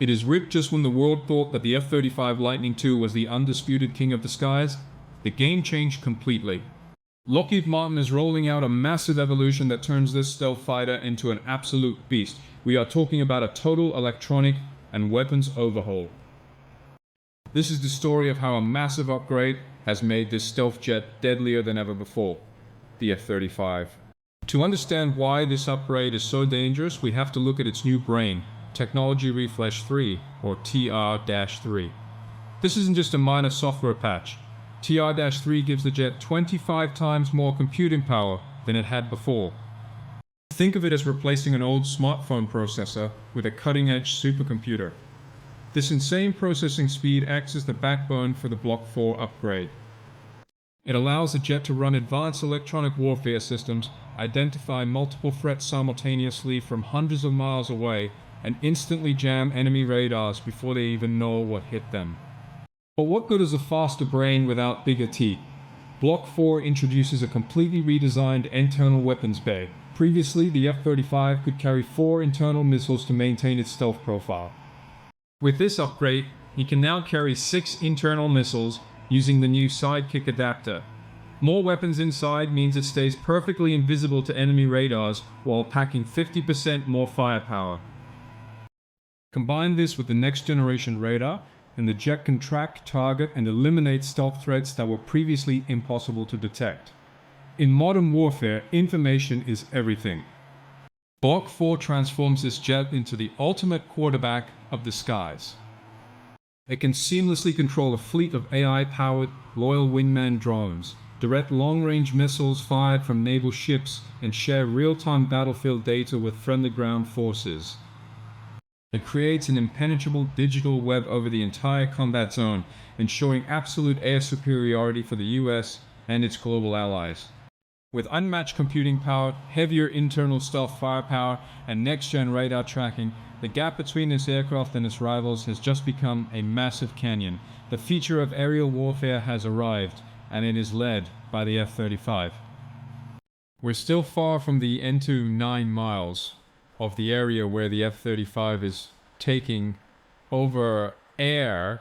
It is ripped just when the world thought that the F-35 Lightning II was the undisputed king of the skies. The game changed completely. Lockheed Martin is rolling out a massive evolution that turns this stealth fighter into an absolute beast. We are talking about a total electronic and weapons overhaul. This is the story of how a massive upgrade has made this stealth jet deadlier than ever before, the F-35. To understand why this upgrade is so dangerous, we have to look at its new brain, Technology Refresh 3, or TR-3. This isn't just a minor software patch. TR-3 gives the jet 25 times more computing power than it had before. Think of it as replacing an old smartphone processor with a cutting-edge supercomputer. This insane processing speed acts as the backbone for the Block 4 upgrade. It allows the jet to run advanced electronic warfare systems, identify multiple threats simultaneously from hundreds of miles away, and instantly jam enemy radars before they even know what hit them. But what good is a faster brain without bigger teeth? Block 4 introduces a completely redesigned internal weapons bay. Previously, the F-35 could carry 4 internal missiles to maintain its stealth profile. With this upgrade, he can now carry 6 internal missiles using the new Sidekick adapter. More weapons inside means it stays perfectly invisible to enemy radars while packing 50% more firepower. Combine this with the next generation radar, and the jet can track, target, and eliminate stealth threats that were previously impossible to detect. In modern warfare, information is everything. Block 4 transforms this jet into the ultimate quarterback of the skies. It can seamlessly control a fleet of AI-powered, loyal wingman drones, direct long-range missiles fired from naval ships, and share real-time battlefield data with friendly ground forces. It creates an impenetrable digital web over the entire combat zone, ensuring absolute air superiority for the US and its global allies. With unmatched computing power, heavier internal stealth firepower, and next-gen radar tracking, the gap between this aircraft and its rivals has just become a massive canyon. The future of aerial warfare has arrived, and it is led by the F-35. We're still far from the end to 9 miles of the area where the F-35 is taking over air